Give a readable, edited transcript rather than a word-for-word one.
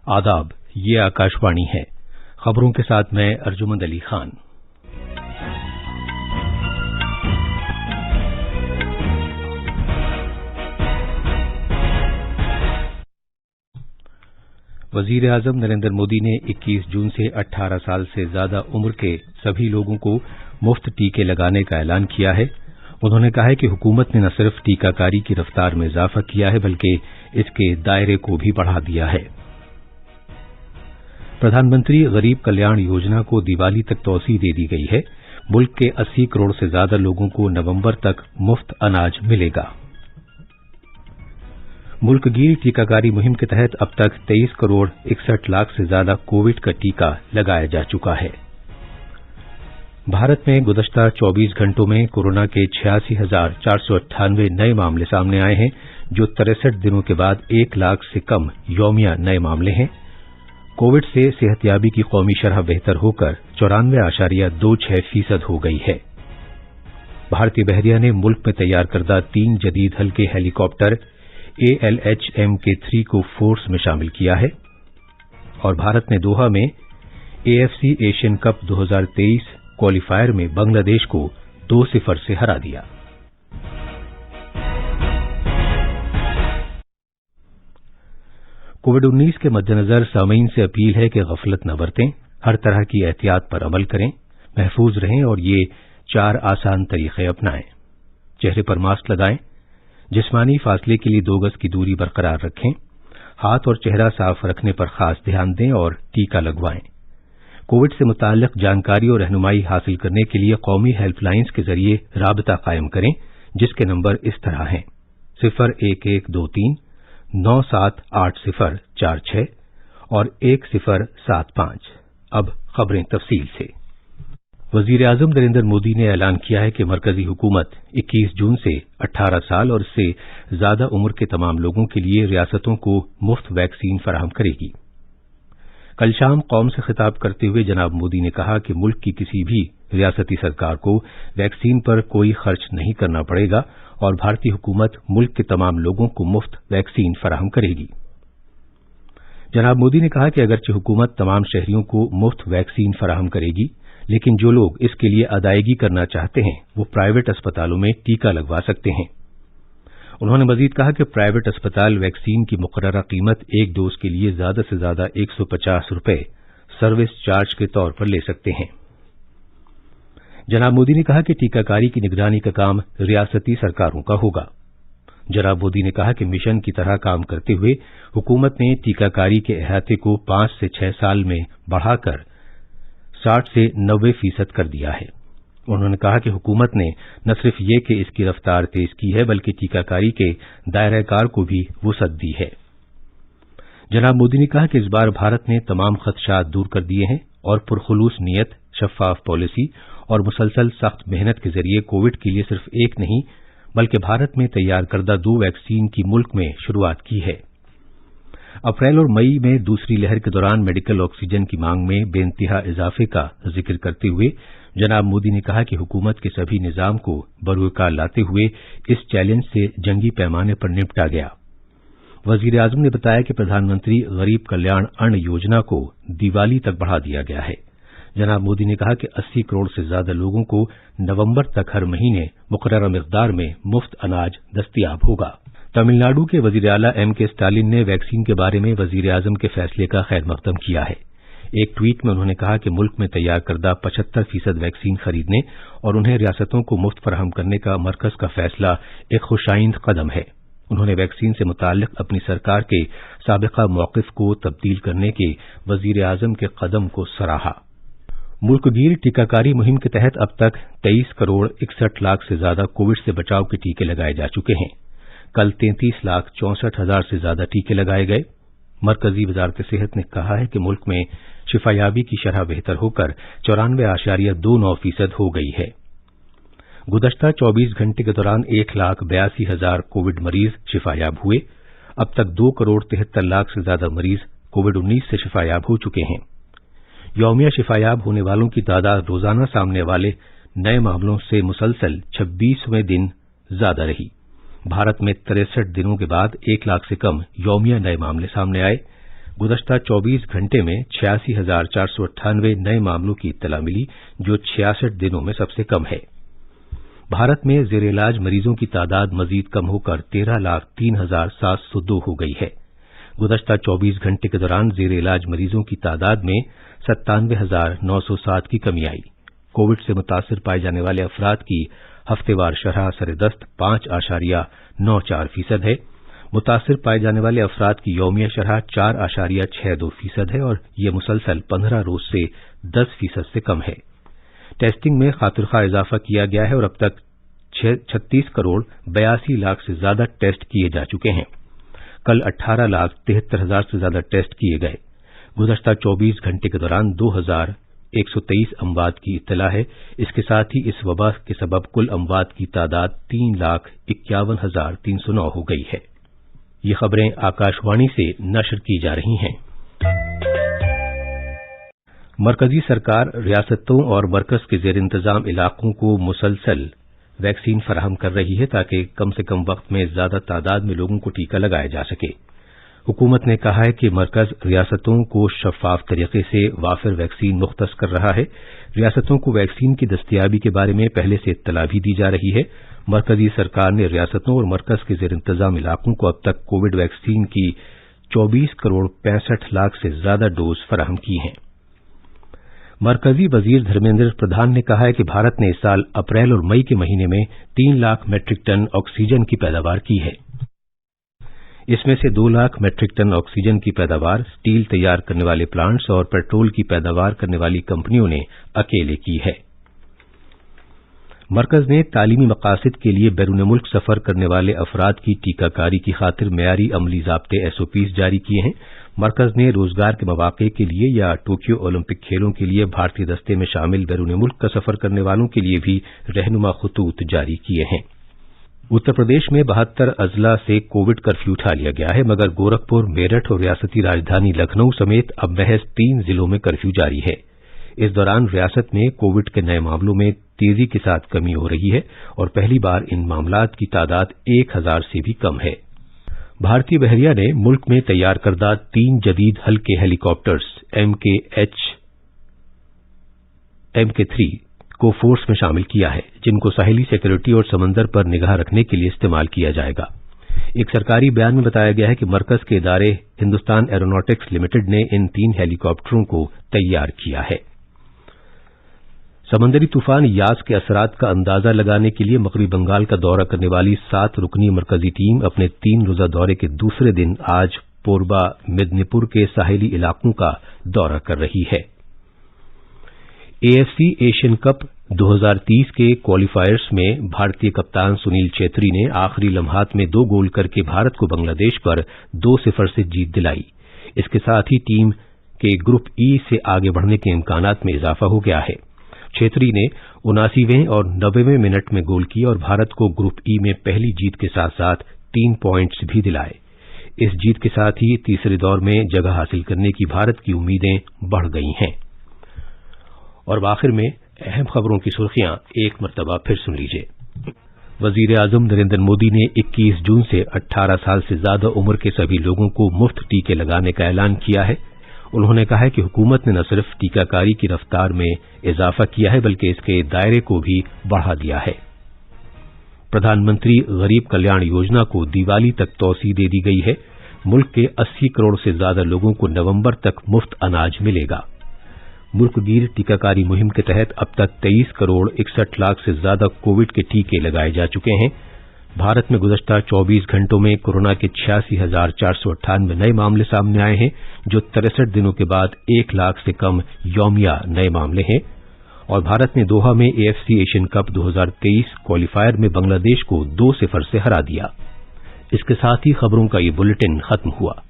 आदाब, ये आकाशवाणी है। खबरों के साथ मैं अर्जुमंद अली खान। वजीर आजम नरेंद्र मोदी ने 21 जून से 18 साल से ज्यादा उम्र के सभी लोगों को मुफ्त टीके लगाने का ऐलान किया है। उन्होंने कहा है कि हुकूमत ने न सिर्फ टीकाकारी की रफ्तार में इजाफा किया है बल्कि इसके दायरे को भी बढ़ा दिया है। प्रधानमंत्री गरीब कल्याण योजना को दिवाली तक तौसीह दे दी गई है। मुल्क के 80 करोड़ से ज्यादा लोगों को नवंबर तक मुफ्त अनाज मिलेगा। मुल्कगीर टीकाकारी मुहिम के तहत अब तक 23 करोड़ 61 लाख से ज्यादा कोविड का टीका लगाया जा चुका है। भारत में गुज़श्ता 24 घंटों में कोरोना के 86,498 नए मामले सामने आए हैं, जो 63 दिनों के बाद 1 लाख से कम यौमिया नए मामले हैं। कोविड से सेहतयाबी की कौमी शरह बेहतर होकर 94.26% हो गई है। भारतीय बहरिया ने मुल्क में तैयार करदा 3 जदीद हल्के हेलीकॉप्टर ALH MK3 को फोर्स में शामिल किया है। और भारत ने दोहा में AFC एशियन कप 2023 क्वालिफायर में बांग्लादेश को 2-0 से हरा दिया। कोविड-19 के मद्देनजर सामीन से अपील है कि गफलत न बरतें, हर तरह की एहतियात पर अमल करें, महफूज रहें और ये 4 आसान तरीके अपनाएं। चेहरे पर मास्क लगाएं, जिस्मानी फासले के लिए 2 गज की दूरी बरकरार रखें, हाथ और चेहरा साफ रखने पर खास ध्यान दें और टीका लगवाएं। कोविड से मुताल्लिक जानकारी और रहनुमाई हासिल करने के लिए कौमी हेल्पलाइंस के जरिए राबता कायम करें, जिसके नंबर इस तरह हैं 01123 978046 और 1075। अब खबरें तफसील से। वजीर आजम नरेंद्र मोदी ने ऐलान किया है कि मरकजी हुकूमत 21 जून से 18 साल और इससे ज्यादा उम्र के तमाम लोगों के लिए रियासतों को मुफ्त वैक्सीन फराहम करेगी। कल शाम कौम से खिताब करते हुए जनाब मोदी ने कहा कि मुल्क की किसी भी रियासती सरकार को वैक्सीन पर कोई खर्च नहीं करना पड़ेगा और भारतीय हुकूमत मुल्क के तमाम लोगों को मुफ्त वैक्सीन फराहम करेगी। जनाब मोदी ने कहा कि अगरचे हुकूमत तमाम शहरियों को मुफ्त वैक्सीन फराहम करेगी, लेकिन जो लोग इसके लिए अदायगी करना चाहते हैं वो प्राइवेट अस्पतालों में टीका लगवा सकते हैं। उन्होंने मजीद कहा कि प्राइवेट अस्पताल वैक्सीन की मुकर्ररा कीमत एक डोज के लिए ज्यादा से ज्यादा 150 रुपए सर्विस चार्ज के तौर पर ले सकते हैं। जनाब मोदी ने कहा कि टीकाकारी की निगरानी का काम रियासती सरकारों का होगा। जनाब मोदी ने कहा कि मिशन की तरह काम करते हुए हुकूमत ने टीकाकारी के अहाते को 5 से 6 साल में बढ़ाकर 60 से 90% कर दिया है। उन्होंने कहा कि हुकूमत ने न सिर्फ ये कि इसकी रफ्तार तेज की है बल्कि टीकाकारी के दायराकार को भी वुसअत दी है। जनाब मोदी ने कहा कि इस बार भारत ने तमाम खदशात दूर कर दिए हैं और पुरखुलूस नीयत, शफाफ पॉलिसी और मुसलसल सख्त मेहनत के जरिए कोविड के लिए सिर्फ एक नहीं बल्कि भारत में तैयार करदा 2 वैक्सीन की मुल्क में शुरुआत की है। अप्रैल और मई में दूसरी लहर के दौरान मेडिकल ऑक्सीजन की मांग में बेइंतहा इजाफे का जिक्र करते हुए जनाब मोदी ने कहा कि हुकूमत के सभी निजाम को बरूकार लाते हुए इस चैलेंज से जंगी पैमाने पर निपटा गया। वजीर आजम ने बताया कि प्रधानमंत्री गरीब कल्याण अन्न योजना को दिवाली तक बढ़ा दिया गया है। जनाब मोदी ने कहा कि 80 करोड़ से ज्यादा लोगों को नवंबर तक हर महीने मुकर्ररा मिकदार में मुफ्त अनाज दस्तयाब होगा। तमिलनाडु के वजीर आला MK स्टालिन ने वैक्सीन के बारे में वजीर आजम के फैसले का खैर मकदम किया है। एक ट्वीट में उन्होंने कहा कि मुल्क में तैयार करदा 75% वैक्सीन खरीदने और उन्हें रियासतों को मुफ्त फराहम करने का मरकज का फैसला एक खुशाइंद कदम है। उन्होंने वैक्सीन से मुताल्लिक अपनी सरकार के साबिका मौकिफ को तब्दील करने के वजीर आजम के कदम को सराहा। मुल्कगीर टीकाकारी मुहिम के तहत अब तक 23 करोड़ 61 लाख से ज्यादा कोविड से बचाव के टीके लगाए जा चुके हैं। कल 33,64,000 से ज्यादा टीके लगाए गए। मरकजी वजारत सेहत ने कहा है कि मुल्क में शिफायाबी की शरह बेहतर होकर 94.29% हो गई है। गुज़श्ता 24 घंटे के दौरान 1,82,000 कोविड मरीज शिफायाब हुए। अब तक 2 करोड़ 73 लाख से ज्यादा मरीज कोविड-19 से शिफायाब हो चुके हैं। यौमिया शिफायाब होने वालों की तादाद रोजाना सामने वाले नए मामलों से मुसलसल 26वें दिन ज्यादा रही। भारत में 63 दिनों के बाद 1 लाख से कम यौमिया नए मामले सामने आए। गुज़श्ता 24 घंटे में 86,498 नए मामलों की इत्तला मिली, जो 66 दिनों में सबसे कम है। भारत में जेर इलाज मरीजों की तादाद मजीद कम होकर 13,03,702 हो गई है। गुज़श्ता 24 घंटे के दौरान जेर इलाज मरीजों की तादाद में 97,907 की कमी आई। कोविड से मुतासिर पाए जाने वाले अफराद की हफ्तेवार शरह सरेदस्त 5.94% है। मुतासिर पाए जाने वाले अफराद की यौमिया शरह 4.62% है और यह मुसलसल 15 रोज से 10% से कम है। टेस्टिंग में खातिरखा इजाफा किया गया है और अब तक 36 करोड़ 82 लाख से ज्यादा टेस्ट किए जा चुके हैं। कल 18,73,000 से ज्यादा टेस्ट किए गए। गुज़श्ता 24 घंटे के दौरान 2,123 अमवात की इत्तला है। इसके साथ ही इस वबा के सबब कुल अमवात की तादाद 3,51,309 हो गई है। ये खबरें आकाशवाणी से नशर की जा रही हैं। मरकजी सरकार रियासतों और मरकज के जेर इंतजाम इलाकों को मुसलसल वैक्सीन फराहम कर रही है ताकि कम से कम वक्त में ज्यादा तादाद में लोगों को टीका लगाया जा सके। हुकूमत ने कहा है कि मरकज रियासतों को शफाफ तरीके से वाफिर वैक्सीन मुख्तस कर रहा है। रियासतों को वैक्सीन की दस्तयाबी के बारे में पहले से इत्तला भी दी जा रही है। मरकजी सरकार ने रियासतों और मरकज के जेर इंतजाम इलाकों को अब तक कोविड वैक्सीन की 24 करोड़ 65 लाख से ज्यादा डोज फराहम की हैं। मरकजी वजीर धर्मेंद्र प्रधान ने कहा है कि भारत ने इस साल अप्रैल और मई के महीने में 3 लाख मीट्रिक टन ऑक्सीजन की पैदावार की है। इसमें से 2 लाख मीट्रिक टन ऑक्सीजन की पैदावार स्टील तैयार करने वाले प्लांट्स और पेट्रोल की पैदावार करने वाली कंपनियों ने अकेले की है। मरकज ने तालीमी मकासद के लिए बैरून मुल्क सफर करने वाले अफराद की टीकाकारी की खातिर मेयारी अमली ज़ाब्ते SOPs जारी किए हैं। मरकज ने रोजगार के मौके के लिए या टोक्यो ओलंपिक खेलों के लिए भारतीय दस्ते में शामिल बैरून मुल्क का सफर करने वालों के लिए भी रहनुमा खतूत जारी किए हैं। उत्तर प्रदेश में 72 अजला से कोविड कर्फ्यू उठा लिया गया है, मगर गोरखपुर, मेरठ और रियासती राजधानी लखनऊ समेत अब महज 3 जिलों में कर्फ्यू जारी है। इस दौरान रियासत में कोविड के नए मामलों में तेजी के साथ कमी हो रही है और पहली बार इन मामलात की तादाद 1000 से भी कम है। भारतीय बहरिया ने मुल्क में तैयार करदा 3 जदीद हल्के हेलीकॉप्टर्स MK3 को फोर्स में शामिल किया है, जिनको साहिली सिक्योरिटी और समंदर पर निगाह रखने के लिए इस्तेमाल किया जाएगा। एक सरकारी बयान में बताया गया है कि मरकज के इदारे हिंदुस्तान एरोनॉटिक्स लिमिटेड ने इन 3 हेलीकॉप्टरों को तैयार किया है। समंदरी तूफान यास के असरात का अंदाजा लगाने के लिए मगरबी बंगाल का दौरा करने वाली 7 रुकनी मरकजी टीम अपने 3 रोजा दौरे के दूसरे दिन आज पोरबा मिदनीपुर के साहिली इलाकों का दौरा कर रही है। AFC एशियन कप 2030 के क्वालिफायर्स में भारतीय कप्तान सुनील छेत्री ने आखिरी लम्हात में 2 गोल करके भारत को बांग्लादेश पर 2-0 से जीत दिलाई। इसके साथ ही टीम के ग्रुप E से आगे बढ़ने के इम्कानात में इजाफा हो गया है। छेत्री ने 79वें और 90वें मिनट में गोल किए और भारत को ग्रुप E में पहली जीत के साथ साथ 3 पॉइंट्स भी दिलाए। इस जीत के साथ ही तीसरे दौर में जगह हासिल करने की भारत की उम्मीदें बढ़ गई हैं। और आखिर में अहम खबरों की सुर्खियां एक मरतबा फिर सुन लीजिए। वजीर आजम नरेंद्र मोदी ने 21 जून से 18 साल से ज्यादा उम्र के सभी लोगों को मुफ्त टीके लगाने का ऐलान किया है। उन्होंने कहा है कि हुकूमत ने न सिर्फ टीकाकारी की रफ्तार में इजाफा किया है बल्कि इसके दायरे को भी बढ़ा दिया है। प्रधानमंत्री गरीब कल्याण योजना को दिवाली तक तौसी दे दी गई है। मुल्क के 80 करोड़ से ज्यादा लोगों को नवंबर तक मुफ्त अनाज मिलेगा। मुल्कगीर टीकाकारी मुहिम के तहत अब तक 23 करोड़ 61 लाख से ज्यादा कोविड के टीके लगाए जा चुके हैं। भारत में गुज़श्ता 24 घंटों में कोरोना के 86,498 नए मामले सामने आए हैं, जो 63 दिनों के बाद 1 लाख से कम यौमिया नए मामले हैं। और भारत ने दोहा में AFC एशियन कप 2023 क्वालिफायर में बांग्लादेश को 2-0 से हरा दिया। इसके साथ ही खबरों का ये बुलेटिन खत्म हुआ।